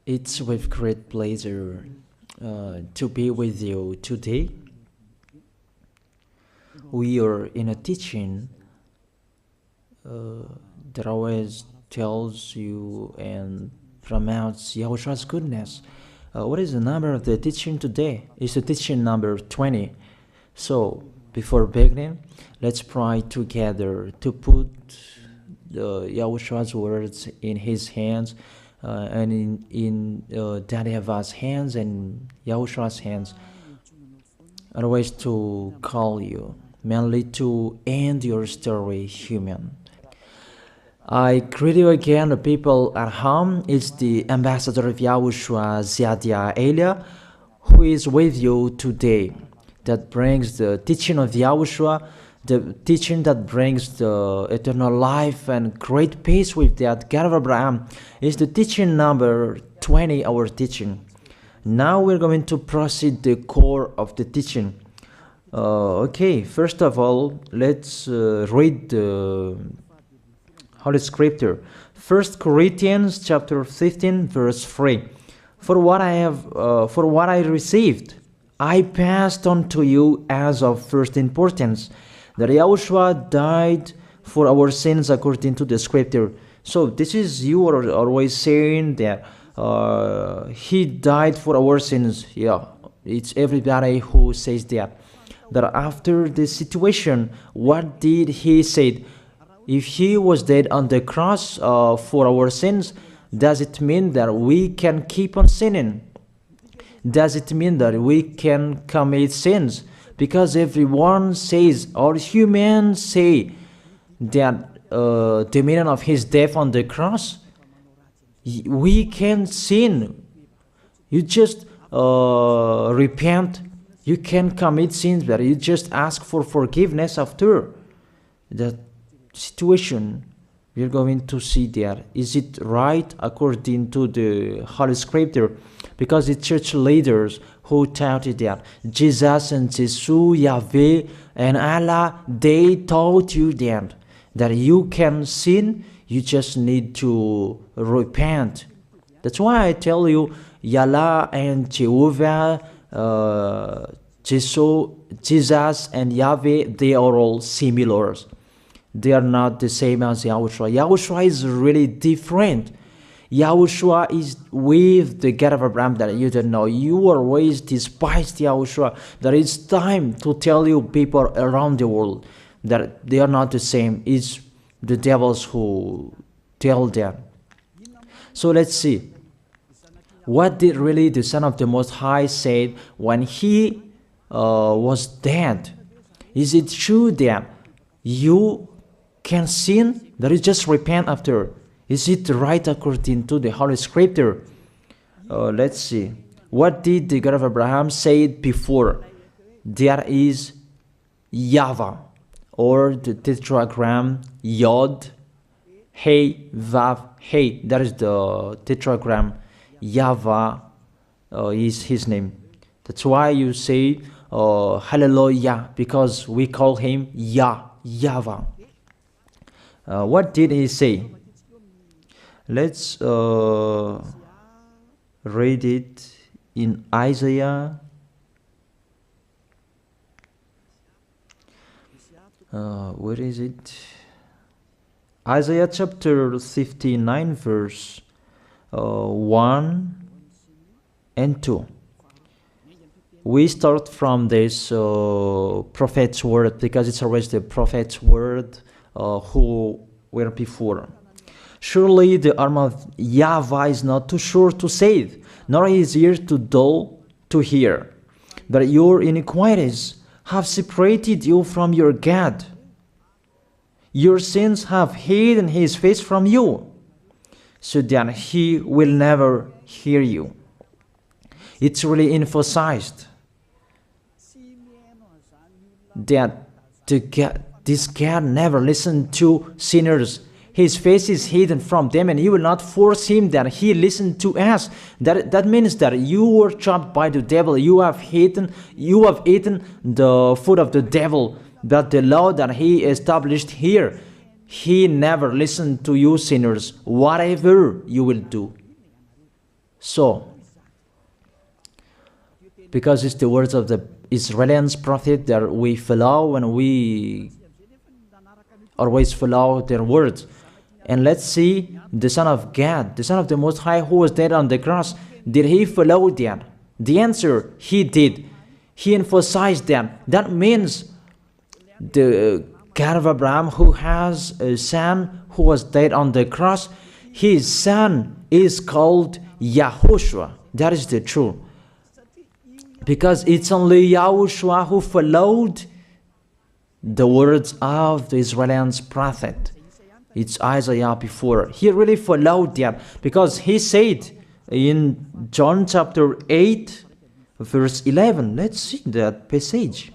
It's with great pleasure to be with you today. We are in a teaching that always tells you and promotes Yahushua's goodness. What is the number of the teaching today? It's the teaching number 20. So, before beginning, let's pray together to put Yahushua's words in his hands and in Daddy YAHVAH's hands and Yahushua's hands. Otherwise, to call you, mainly to end your story human. I greet you again, the people at home. It's the ambassador of Yahushua, Ziadia Elia, who is with you today. That brings the teaching of Yahushua, the teaching that brings the eternal life and great peace with that God of Abraham. Is the teaching number 20, our teaching. Now we're going to proceed the core of the teaching. Okay, first of all, let's read the Holy Scripture. 1 Corinthians chapter 15, verse 3. For what I received, I passed on to you as of first importance, that Yahushua died for our sins according to the Scripture. So this is, you are always saying that he died for our sins. Yeah, it's everybody who says that. That after the situation, what did he say? If he was dead on the cross for our sins, does it mean that we can keep on sinning? Does it mean that we can commit sins? Because everyone says, all humans say that the meaning of his death on the cross, we can sin. You just repent. You can commit sins, but you just ask for forgiveness after that situation. We're going to see there. Is it right according to the Holy Scripture? Because the church leaders who taught it that Jesus and Jesus, Yahweh and Allah, they taught you that you can sin, you just need to repent. That's why I tell you, Yahlah and Jehovah, Jesus and Yahweh, they are all similar. They are not the same as Yahushua. Yahushua is really different. Yahushua is with the God of Abraham that you don't know. You always despised Yahushua. That it's time to tell you people around the world that they are not the same. It's the devils who tell them. So let's see. What did really the Son of the Most High say when he was dead? Is it true that you can sin? That is just repent after. Is it right according to the Holy Scripture? Let's see. What did the God of Abraham say before? There is YAHVAH, or the tetragram Yod, Hey, Vav, Hey. That is the tetragram. YAHVAH is his name. That's why you say Hallelujah, because we call him YAHVAH. What did he say? Let's read it in Isaiah. Where is it? Isaiah chapter 59, verse 1 and 2. We start from this prophet's word, because it's always the prophet's word who were before. Surely the arm of YAHVAH is not too short to save, nor his ear too dull to hear. But your iniquities have separated you from your God. Your sins have hidden his face from you, so that he will never hear you. It's really emphasized that this God never listened to sinners. His face is hidden from them, and you will not force him that he listened to us. That means that you were trapped by the devil. You have eaten the food of the devil. But the law that he established here, he never listened to you sinners, whatever you will do. So, because it's the words of the Israelians prophet that we follow, and we always follow their words. And let's see the Son of God, the Son of the Most High, who was dead on the cross. Did he follow that? The answer, he did. He emphasized that. That means the God of Abraham, who has a son who was dead on the cross, his son is called YAHOSHUAH. That is the truth. Because it's only YAHOSHUAH who followed the words of the Israelians prophet. It's Isaiah before. He really followed that, because he said in John chapter 8, verse 11. Let's see that passage.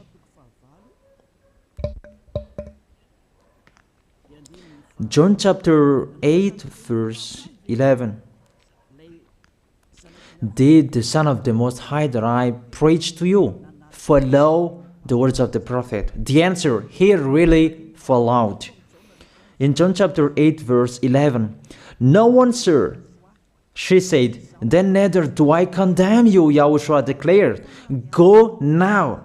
John chapter 8, verse 11. Did the Son of the Most High that I preach to you follow the words of the prophet? The answer, he really followed. In John chapter 8, verse 11, no one, sir, she said, then neither do I condemn you, YAHOSHUAH declared. Go now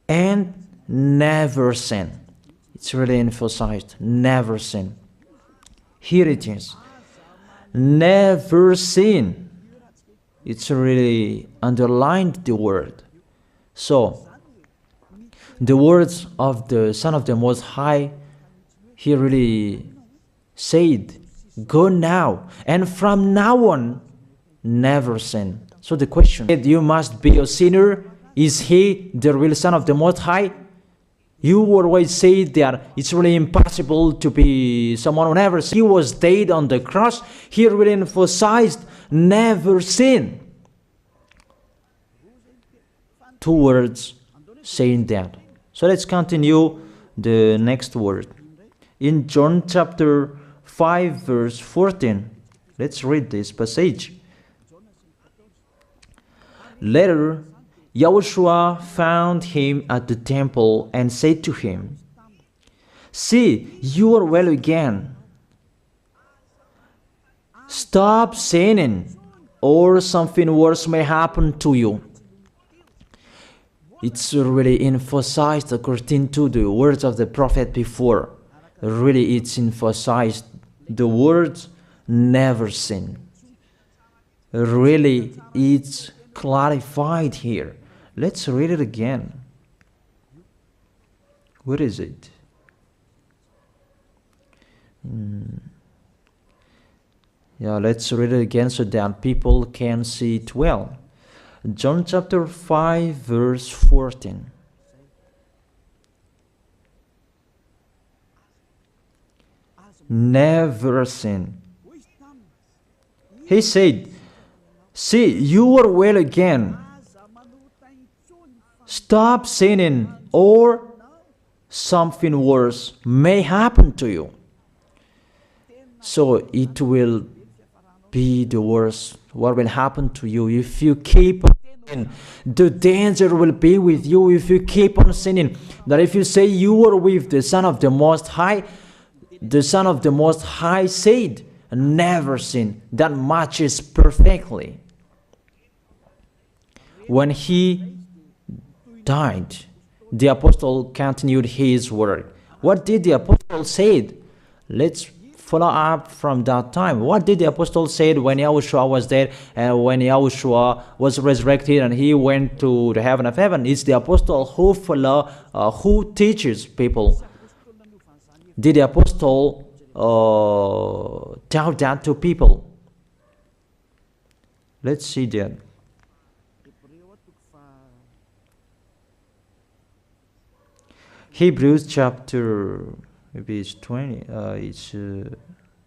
and never sin. It's really emphasized, never sin. Here it is. Never sin. It's really underlined the word. So, the words of the Son of the Most High, he really said, go now, and from now on, never sin. So the question, you must be a sinner. Is he the real Son of the Most High? You always say that it's really impossible to be someone who never sinned. He was dead on the cross. He really emphasized never sin. Two words saying that. So let's continue the next word. In John chapter 5, verse 14, let's read this passage. Later, YAHOSHUAH found him at the temple and said to him, see, you are well again. Stop sinning, or something worse may happen to you. It's really emphasized according to the words of the prophet before. Really, it's emphasized the words never sin. Really, it's clarified here. Let's read it again. Where is it? Yeah, let's read it again so that people can see it well. John chapter 5, verse 14. Never sin. He said, see, you are well again. Stop sinning, or something worse may happen to you. So it will be the worst. What will happen to you if you keep on sinning? The danger will be with you if you keep on sinning. That if you say you are with the Son of the Most High, the Son of the Most High said, never sin. That matches perfectly. When he died, the apostle continued his word. What did the apostle say? Let's follow up from that time. What did the apostle say when YAHOSHUAH was dead and when YAHOSHUAH was resurrected and he went to the heaven of heaven? It's the apostle who teaches people. Did the apostle tell that to people? Let's see that. Hebrews chapter, maybe it's 20, it's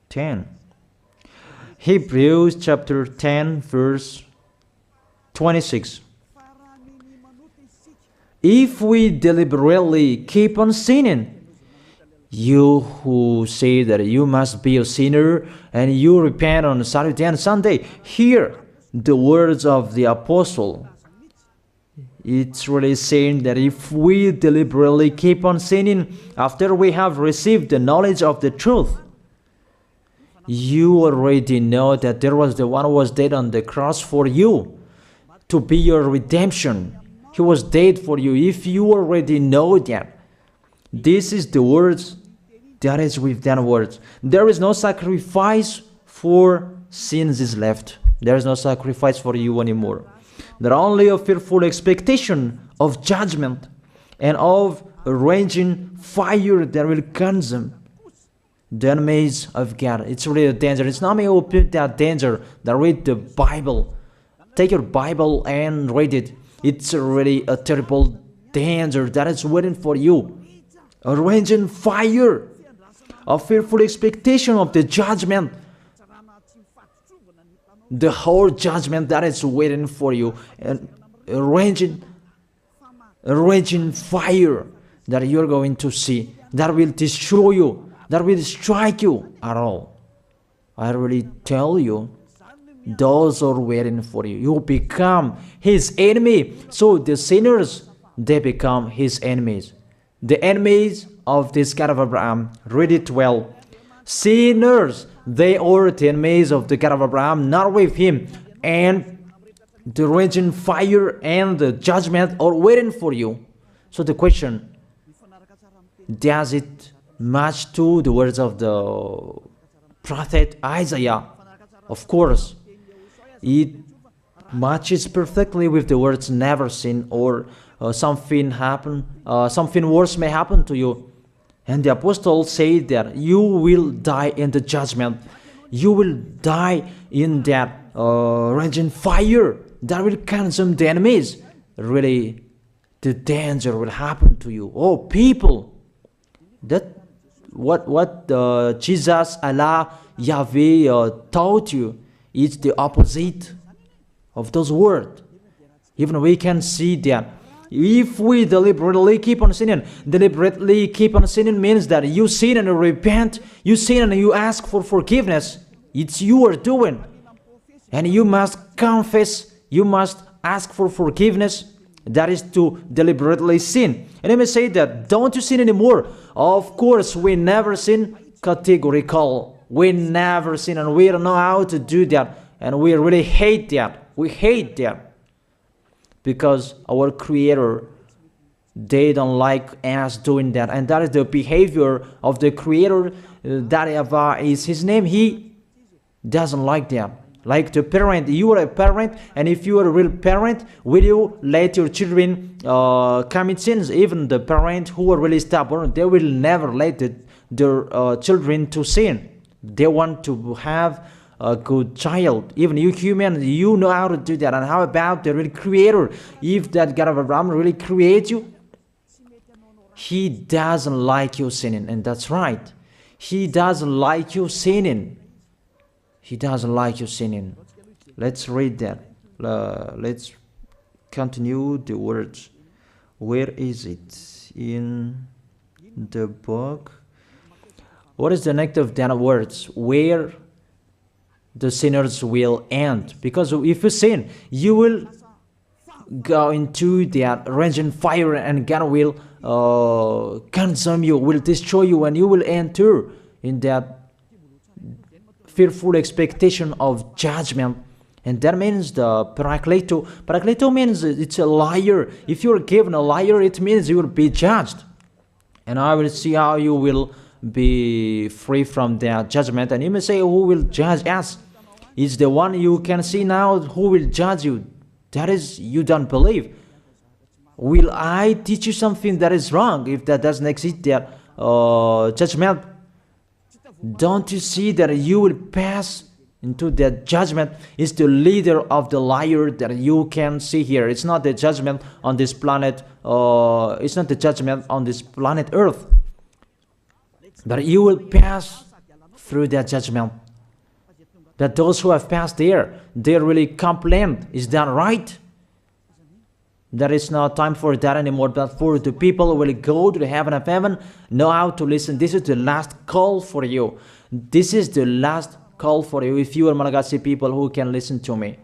10. Hebrews chapter 10, verse 26. If we deliberately keep on sinning, you who say that you must be a sinner and you repent on Saturday and Sunday, hear the words of the apostle. It's really saying that if we deliberately keep on sinning after we have received the knowledge of the truth, You already know that there was the one who was dead on the cross for you, to be your redemption. He was dead for you. If you already know that, this is the words that is with that words. There is no sacrifice for sins is left. There is no sacrifice for you anymore. There are only a fearful expectation of judgment and of a raging fire that will consume the enemies of God. It's really a danger. It's not me who put that danger that read the Bible. Take your Bible and read it. It's really a terrible danger that is waiting for you. A raging fire, a fearful expectation of the judgment. The whole judgment that is waiting for you. And a raging fire that you're going to see, that will destroy you, that will strike you at all. I really tell you, those are waiting for you. You become his enemy. So the sinners, they become his enemies. The enemies of this God of Abraham. Read it well. Sinners, they are the enemies of the God of Abraham, not with him. And the raging fire and the judgment are waiting for you. So the question, does it match to the words of the prophet Isaiah? Of course, it matches perfectly with the words never sin, or something worse may happen to you. And the apostle said that you will die in the judgment. You will die in that raging fire that will consume the enemies. Really, the danger will happen to you. Oh, people, that what Jesus, Allah, Yahweh taught you is the opposite of those words. Even we can see that if we deliberately keep on sinning means that you sin and you repent, you sin and you ask for forgiveness. It's you are doing. And you must confess, you must ask for forgiveness. That is to deliberately sin. And I may say that, don't you sin anymore? Of course, we never sin. Categorical. We never sin, and we don't know how to do that. And we really hate that. We hate that. Because our Creator, they don't like us doing that. And that is the behavior of the Creator. That YAHVAH is his name. He doesn't like that. Like the parent, you are a parent, and if you are a real parent, will you let your children commit sins? Even the parent who are really stubborn, they will never let their children to sin. They want to have a good child. Even you human, you know how to do that. And how about the real Creator? If that God of Abraham really creates you, he doesn't like you sinning. And that's right. He doesn't like you sinning. He doesn't like you sinning. Let's read that. Let's continue the words. Where is it? In the book. What is the next of that words? Where the sinners will end. Because if you sin, you will go into that raging fire, and God will consume you, will destroy you, and you will enter in that fearful expectation of judgment. And that means the parakleto. Parakleto means it's a liar. If you're given a liar, it means you will be judged. And I will see how you will be free from that judgment. And you may say, who will judge us? It's the one you can see now who will judge you. That is, you don't believe. Will I teach you something that is wrong if that doesn't exist, that judgment? Don't you see that you will pass into that judgment? It's the leader of the liar that you can see here. It's not the judgment on this planet. It's not the judgment on this planet Earth. But you will pass through that judgment. That those who have passed there, they really complain. Is that right? There is no time for that anymore. But for the people who will go to the heaven of heaven, know how to listen. This is the last call for you. This is the last call for you. If you are Malagasy people who can listen to me,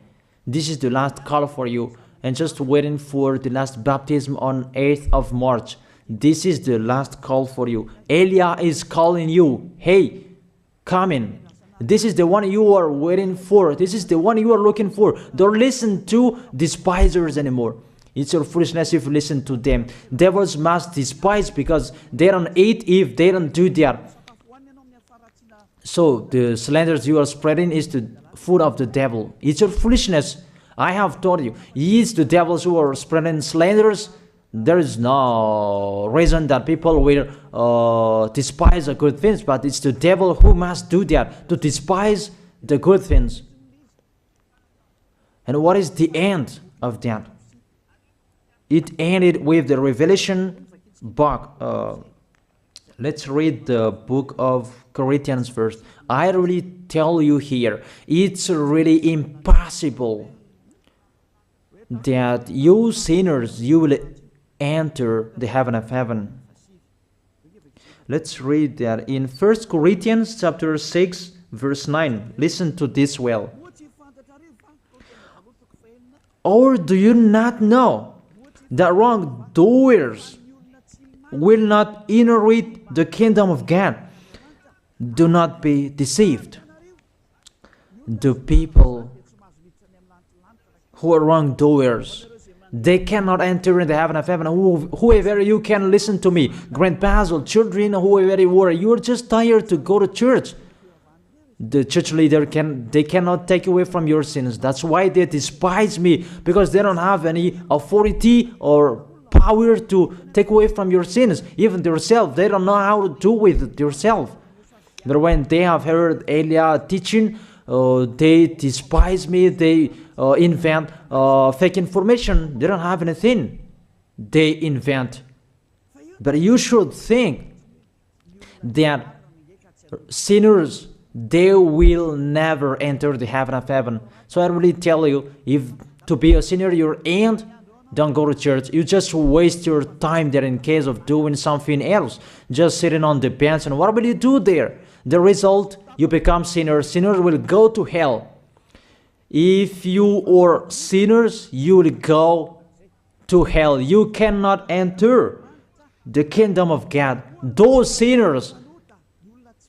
this is the last call for you. And just waiting for the last baptism on 8th of March. This is the last call for you. Elia is calling you. Hey, come in. This is the one you are waiting for. This is the one you are looking for. Don't listen to despisers anymore. It's your foolishness if you listen to them. Devils must despise because they don't eat if they don't do that. So the slanders you are spreading is the food of the devil. It's your foolishness. I have told you. It's the devils who are spreading slanders. There is no reason that people will despise the good things, but it's the devil who must do that, to despise the good things. And what is the end of that? It ended with the Revelation book. Let's read the book of Corinthians first. I really tell you here, it's really impossible that you sinners, you will enter the heaven of heaven. Let's read that in 1 Corinthians chapter 6 verse 9. Listen to this well. Or do you not know that wrongdoers will not inherit the kingdom of God? Do not be deceived. The people who are wrongdoers, they cannot enter in the heaven of heaven. Whoever you can listen to me, grandpas or children, whoever you are, you are just tired to go to church. The church leader they cannot take away from your sins. That's why they despise me, because they don't have any authority or power to take away from your sins. Even themselves, they don't know how to do with themselves. But when they have heard Elia teaching, they despise me. They invent fake information. They don't have anything. They invent. But you should think that sinners, they will never enter the heaven of heaven. So I really tell you, if to be a sinner you ain't, don't go to church. You just waste your time there in case of doing something else. Just sitting on the bench, and what will you do there? The result, you become sinners. Sinners will go to hell. If you are sinners, you will go to hell. You cannot enter the kingdom of God. Those sinners,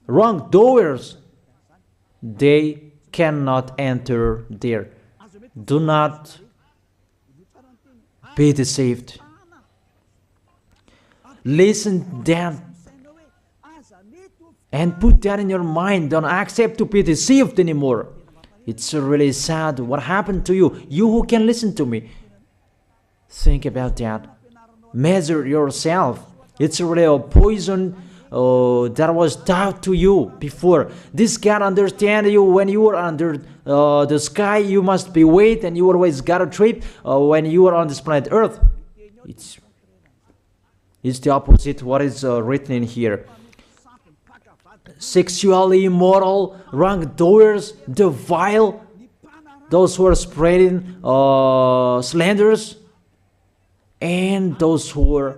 wrongdoers, they cannot enter there. Do not be deceived. Listen then and put that in your mind. Don't accept to be deceived anymore. It's really sad what happened to you. You who can listen to me, think about that. Measure yourself. It's really a poison that was taught to you before. This God understand you when you are under the sky. You must be wait, and you always got a trip when you are on this planet Earth. It's the opposite what is written in here. Sexually immoral, wrongdoers, the vile, those who are spreading slanders, and those who are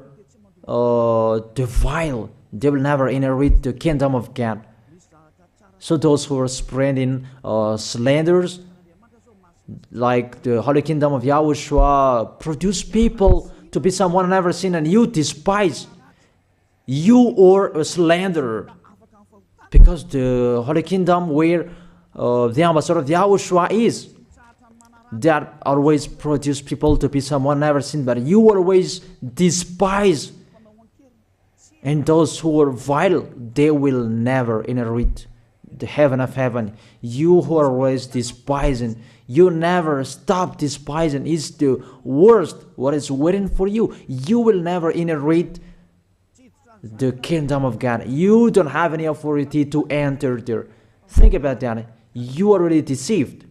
the vile, they will never inherit the kingdom of God. So those who are spreading slanders, like the Holy Kingdom of YAHOSHUAH, produce people to be someone never seen, and you despise. You are a slanderer. Because the Holy Kingdom where the ambassador of YAHOSHUAH is, that always produce people to be someone never seen, but you always despise. And those who are vile, they will never inherit the heaven of heaven. You who are always despising, you never stop despising. It's the worst what is waiting for you. You will never inherit the kingdom of God. You don't have any authority to enter there. Think about that. You are already deceived.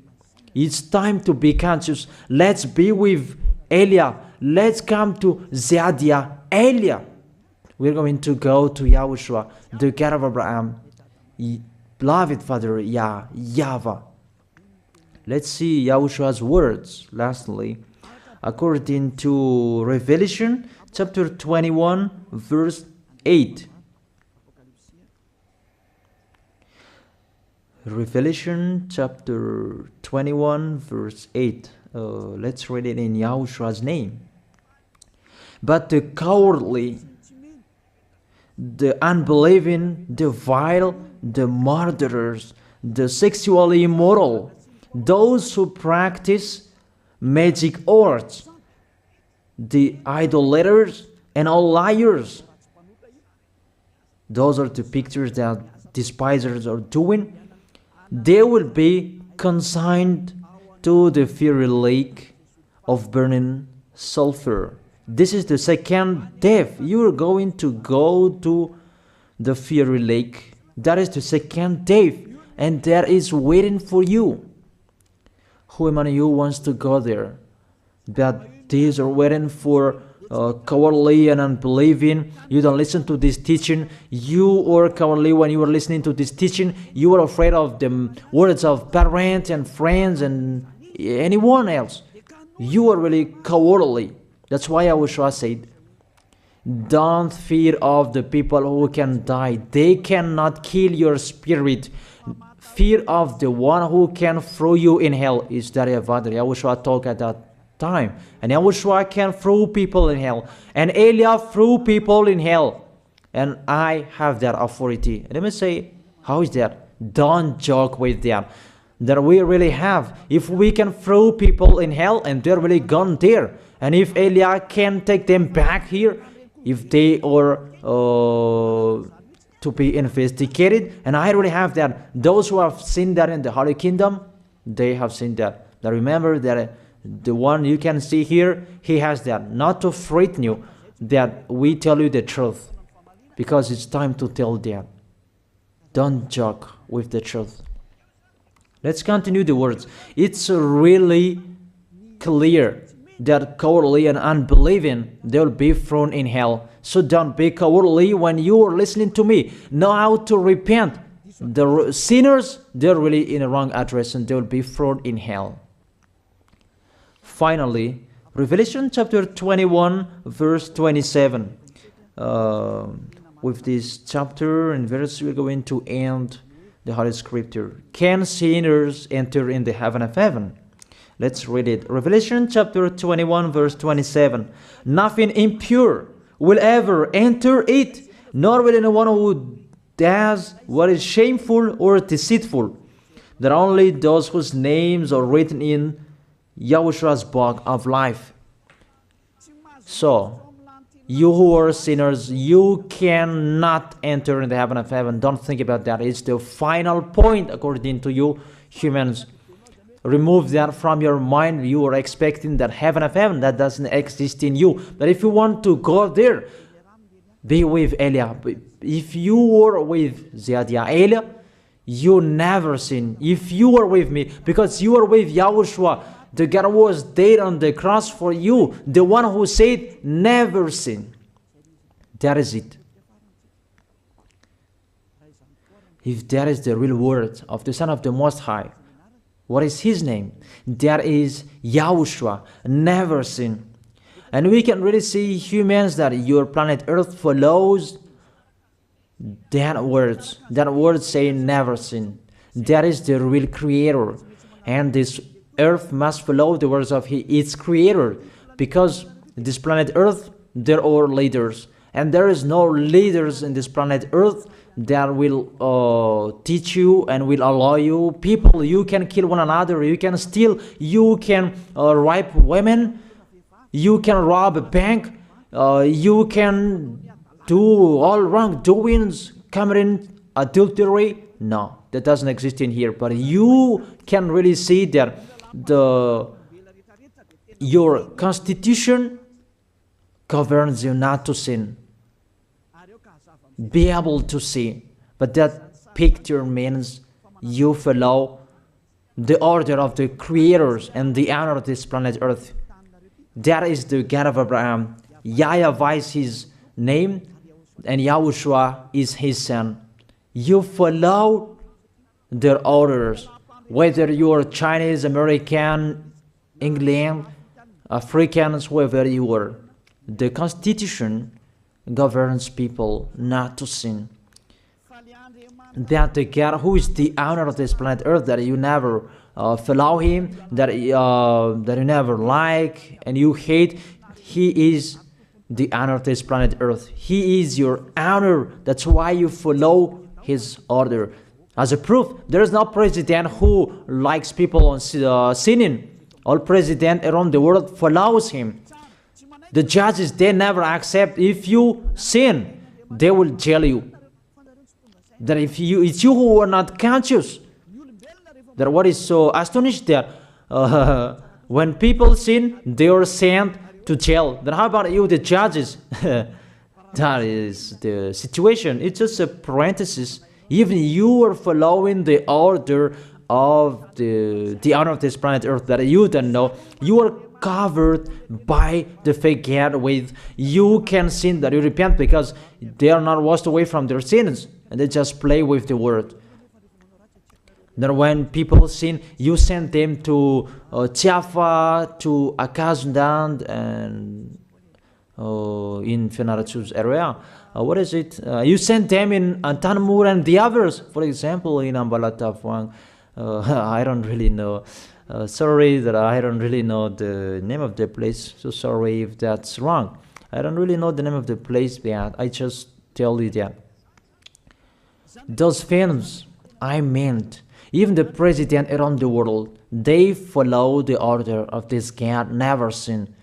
It's time to be conscious. Let's be with Elia. Let's come to Zeadiah. Elia. We're going to go to YAHOSHUAH, the God of Abraham, beloved Father YAHVAH. Let's see YAHOSHUAH's words. Lastly, according to Revelation chapter 21 verse 8. Revelation chapter 21 verse 8. Let's read it in YAHOSHUAH's name. But the cowardly, the unbelieving, the vile, the murderers, the sexually immoral, those who practice magic arts, the idolaters, and all liars. Those are the pictures that despisers are doing. They will be consigned to the fiery lake of burning sulfur. This is the second death. You are going to go to the fiery lake. That is the second death, and that is waiting for you. Who among you wants to go there? That these are waiting for cowardly and unbelieving. You don't listen to this teaching. You are cowardly when you are listening to this teaching. You are afraid of the words of parents and friends and anyone else. You are really cowardly. That's why YAHOSHUAH said, don't fear of the people who can die. They cannot kill your spirit. Fear of the one who can throw you in hell. Is that what YAHOSHUAH talked at that time? And YAHOSHUAH can throw people in hell. And Elia threw people in hell. And I have that authority. Let me say, how is that? Don't joke with that. That we really have. If we can throw people in hell and they're really gone there, and if Elia can take them back here, if they are to be investigated, and I really have that. Those who have seen that in the Holy Kingdom, they have seen that. Now remember that the one you can see here, he has that. Not to frighten you, that we tell you the truth, because it's time to tell that. Don't joke with the truth. Let's continue the words. It's really clear that cowardly and unbelieving, they'll be thrown in hell. So don't be cowardly when you are listening to me. Know how to repent. The sinners, they're really in the wrong address and they'll be thrown in hell. Finally, Revelation chapter 21, verse 27. With this chapter and verse, we're going to end the Holy Scripture. Can sinners enter in the heaven of heaven? Let's read it. Revelation chapter 21, verse 27. Nothing impure will ever enter it, nor will anyone who does what is shameful or deceitful. That only those whose names are written in YAHOSHUAH's book of life. So, you who are sinners, you cannot enter in the heaven of heaven. Don't think about that. It's the final point according to you humans. Remove that from your mind. You are expecting that heaven of heaven that doesn't exist in you. But if you want to go there, be with Elia. If you are with Elia, you never sin. If you are with me, because you are with YAHOSHUAH, the God was dead on the cross for you, the one who said never sin. That is it. If that is the real word of the Son of the Most High, what is his name? That is YAHOSHUAH, never sin. And we can really see humans that your planet Earth follows that word saying never sin. That is the real creator. And this Earth must follow the words of its creator, because this planet Earth, there are leaders. And there is no leaders in this planet Earth that will teach you and will allow you. People, you can kill one another, you can steal, you can rape women, you can rob a bank, you can do all wrongdoings, committing adultery. No, that doesn't exist in here. But you can really see that your constitution governs you not to sin. Be able to see. But that picture means you follow the order of the creators and the honor of this planet Earth. That is the God of Abraham. YAHVAH is his name, and YAHOSHUAH is his son. You follow their orders, whether you are Chinese, American, England, Africans, whoever you are. The Constitution governs people not to sin. That the God who is the owner of this planet Earth, that you never follow him, that you never like and you hate, he is the owner of this planet Earth. He is your owner. That's why you follow his order. As a proof, there is no president who likes people on sinning. All president around the world follows him. The judges, they never accept. If you sin, they will jail you. That if it's you who are not conscious. That what is so astonished that when people sin, they are sent to jail. Then how about you, the judges? That is the situation. It's just a parenthesis. Even you are following the order of the honor of this planet Earth that you don't know. You are covered by the fake God with you can sin that you repent because they are not washed away from their sins and they just play with the word. Then when people sin, you send them to Java, to Akazundan, and in Fenarachu's area. What is it? You send them in Tanmur and the others. For example, in Ambalatafwang. I don't really know. Sorry that I don't really know the name of the place. So sorry if that's wrong. I don't really know the name of the place, but I just tell you that. Those films, I meant, even the president around the world, they follow the order of this God, never sin.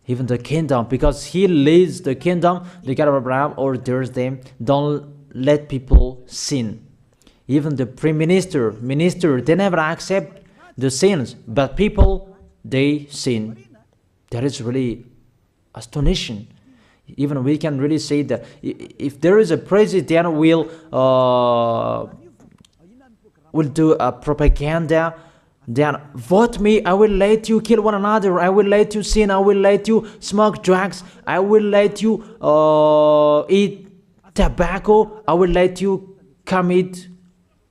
Even the kingdom, because he leads the kingdom, the God of Abraham orders them, don't let people sin. Even the prime minister, they never accept the sins, but people, they sin. That is really astonishing. Even we can really say that if there is a president will do a propaganda, then vote me, I will let you kill one another, I will let you sin, I will let you smoke drugs, I will let you eat tobacco, I will let you commit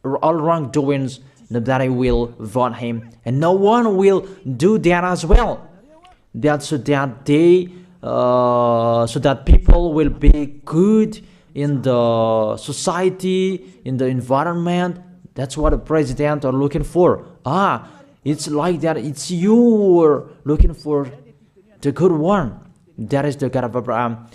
all wrongdoings, that I will vote him. And no one will do that as well. That's so that they so that people will be good in the society, in the environment. That's what the president are looking for. It's like that. It's you who are looking for the good one. That is the God of Abraham.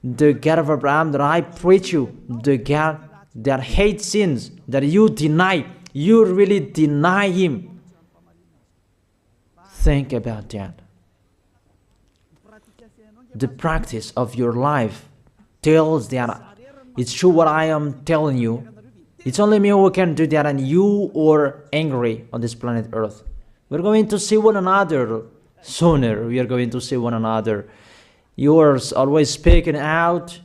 The God of Abraham that I preach you. The God that hates sins, that you deny. You really deny him. Think about that. The practice of your life tells that it's true what I am telling you. It's only me who can do that, and you are angry on this planet Earth. We're going to see one another sooner. We are going to see one another. You are always speaking out.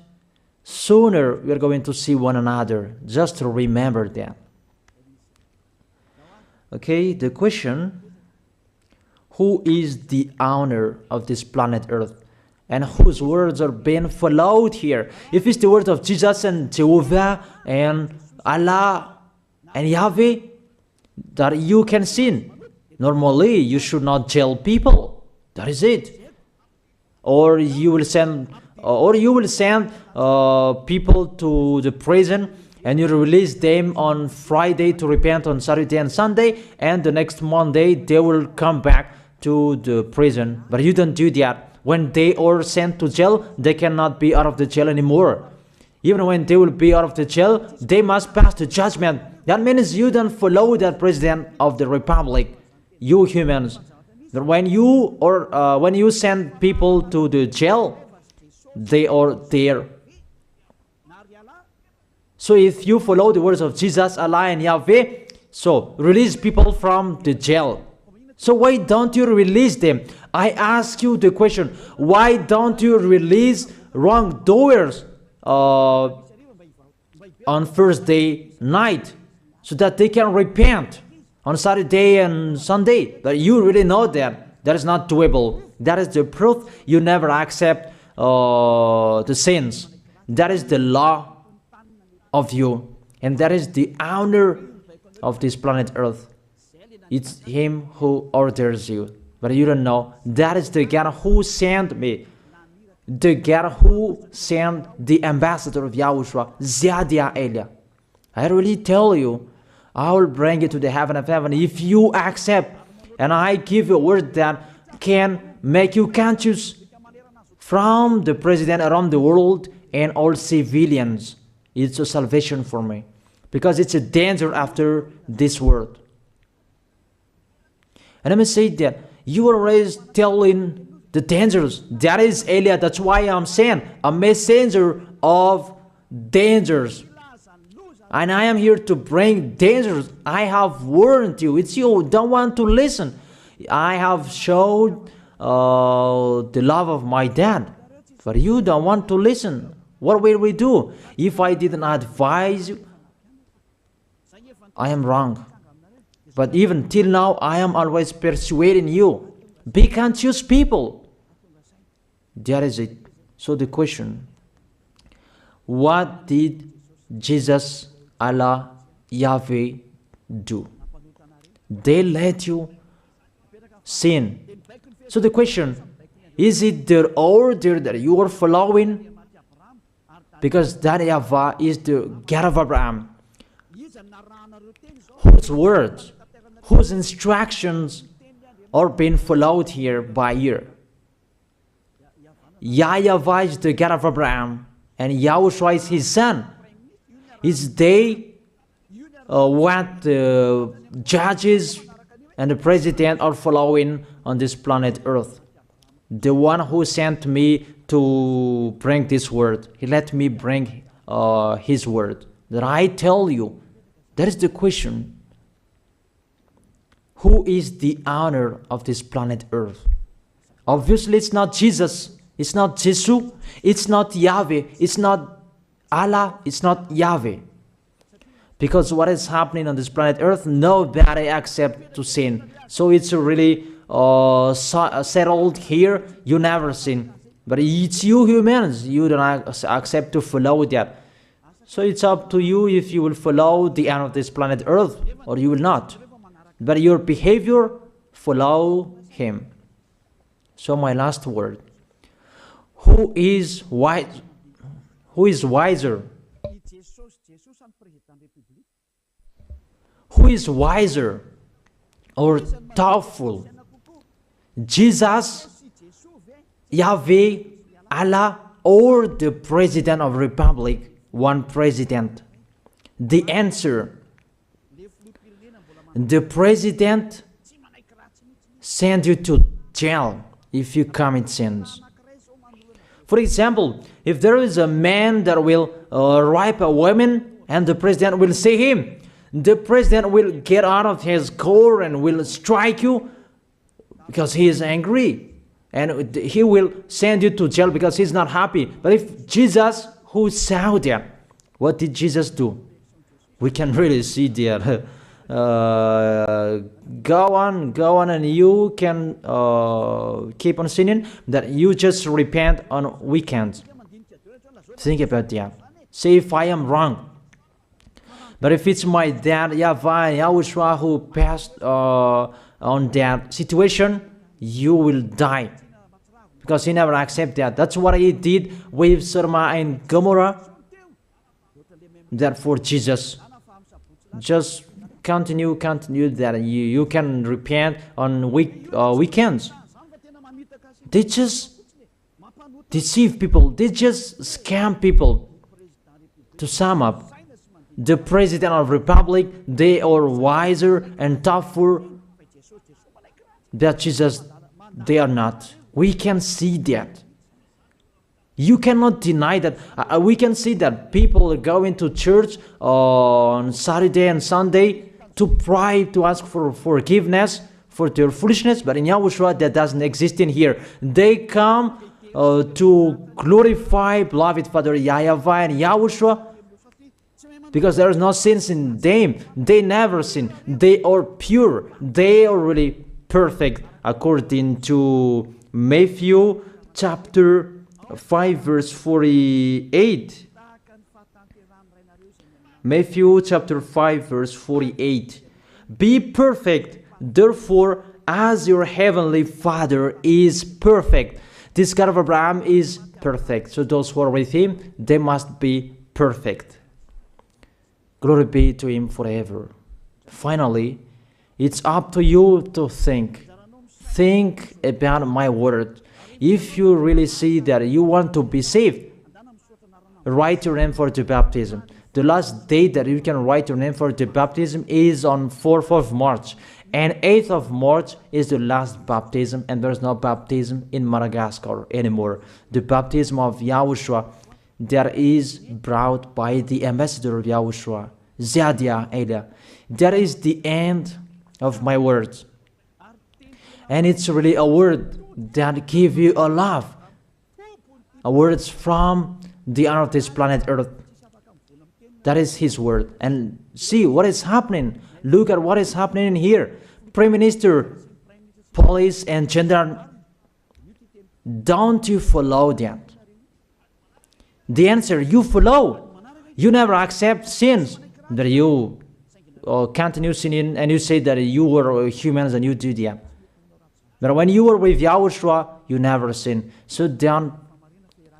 Sooner we are going to see one another. Just to remember that. Okay, the question: who is the owner of this planet Earth? And whose words are being followed here? If it's the word of Jesus and Jehovah and Allah and Yahweh, that you can sin. Normally, you should not jail people. That is it. Or you will send, people to the prison, and you release them on Friday to repent on Saturday and Sunday, and the next Monday they will come back to the prison. But you don't do that. When they are sent to jail, they cannot be out of the jail anymore. Even when they will be out of the jail, they must pass the judgment. That means you don't follow that president of the republic, you humans. That when you send people to the jail, they are there. So if you follow the words of Jesus, Allah and Yahweh, so release people from the jail. So why don't you release them? I ask you the question, why don't you release wrongdoers on Thursday night so that they can repent on Saturday and Sunday? But you really know that is not doable. That is the proof you never accept the sins. That is the law of you, and that is the owner of this planet Earth. It's him who orders you, but you don't know. That is the God who sent me. The God who sent the ambassador of Yahushua, Zadia Elia. I really tell you, I will bring you to the heaven of heaven if you accept, and I give you a word that can make you conscious from the president around the world and all civilians. It's a salvation for me. because it's a danger after this world. And let me say that you are always telling the dangers. That is Eliah. That's why I'm saying a messenger of dangers. And I am here to bring dangers. I have warned you. It's you who don't want to listen. I have showed the love of my dad, but you don't want to listen. What will we do? If I didn't advise you, I am wrong. But even till now, I am always persuading you. Be conscious people. That is it. So the question, what did Jesus, Allah, Yahweh do? They let you sin. So the question, is it their order that you are following? Because that YAHVAH is the God of Abraham, whose words, whose instructions are being followed here by year. YAHVAH is the God of Abraham, and YAHOSHUAH is his son. Is they what the judges and the president are following on this planet Earth. The one who sent me to bring this word, he let me bring his word. That I tell you, that is the question. Who is the owner of this planet Earth? Obviously, it's not Jesus. It's not Jesus. It's not Yahweh. It's not Allah. It's not Yahweh. Because what is happening on this planet Earth, nobody accepts to sin. So it's really settled here. You never sin. But it's you humans. You don't accept to follow that. So it's up to you if you will follow the end of this planet Earth or you will not. But your behavior, follow him. So my last word. Who is wise? Who is wiser? Who is wiser or doubtful? Jesus, Yahweh, Allah, or the President of Republic? One president. The answer. The president sends you to jail if you commit sins. For example, if there is a man that will rape a woman and the president will see him, the president will get out of his car and will strike you because he is angry. And he will send you to jail because he's not happy. But if Jesus, who saw that, what did Jesus do? We can really see that. Go on, and you can keep on sinning, that you just repent on weekends. Think about that. Say if I am wrong. But if it's my dad, YAHVAH, YAHOSHUAH, who passed on that situation, you will die. Because he never accepted that. That's what he did with Sodom and Gomorrah. Therefore, Jesus, just continue that you can repent on weekends. They just deceive people. They just scam people. To sum up, the President of Republic, they are wiser and tougher than Jesus. They are not. We can see that. You cannot deny that. We can see that people are going to church on Saturday and Sunday to pray, to ask for forgiveness for their foolishness. But in YAHOSHUAH, that doesn't exist in here. They come to glorify beloved Father YAHVAH and YAHOSHUAH because there is no sins in them. They never sin. They are pure. They are really perfect according to Matthew chapter 5 verse 48. Matthew chapter 5 verse 48. Be perfect, therefore, as your heavenly Father is perfect. This God of Abraham is perfect. So those who are with him, they must be perfect. Glory be to him forever. Finally, it's up to you to think. Think about my word. If you really see that you want to be saved, write your name for the baptism. The last date that you can write your name for the baptism is on 4th of March. And 8th of March is the last baptism, and there's no baptism in Madagascar anymore. The baptism of Yahushua that is brought by the ambassador of Yahushua, Zadia Ada. That is the end of my words. And it's really a word that gives you a love. A word from the honor of this planet Earth. That is his word. And see what is happening. Look at what is happening in here. Prime Minister, police, and gendarme. Don't you follow that? The answer, you follow. You never accept sins. That you continue sinning and you say that you were humans and you do that. But when you were with Yahushua, you never sin. So don't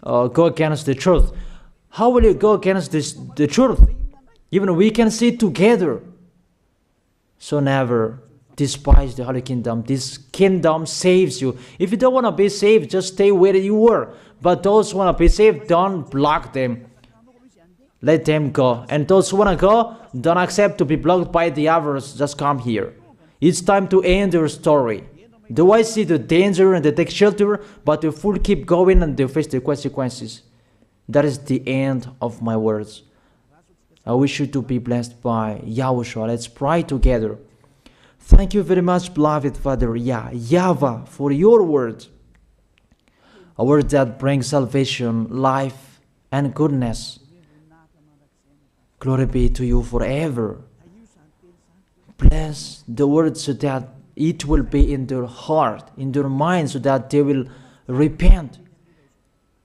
go against the truth. How will you go against the truth? Even we can see together. So never despise the Holy Kingdom. This kingdom saves you. If you don't want to be saved, just stay where you were. But those who want to be saved, don't block them. Let them go. And those who want to go, don't accept to be blocked by the others. Just come here. It's time to end your story. Do I see the danger and they take shelter, but the fool keep going and they face the consequences? That is the end of my words. I wish you to be blessed by Yahushua. Let's pray together. Thank you very much, beloved Father YAHVAH, for your word. A word that brings salvation, life, and goodness. Glory be to you forever. Bless the word so that it will be in their heart, in their mind, so that they will repent.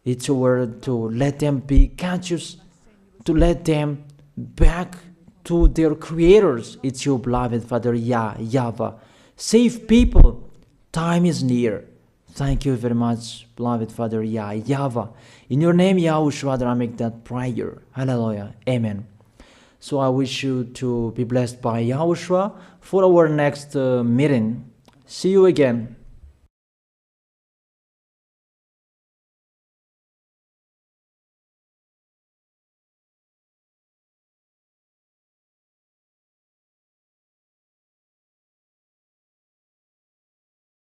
It's a word to let them be conscious, to let them back to their creators. It's your beloved Father YAHVAH. Save people. Time is near. Thank you very much, beloved Father YAHVAH. In your name, Yahushua, that I make that prayer. Hallelujah. Amen. So I wish you to be blessed by Yahushua for our next meeting. See you again.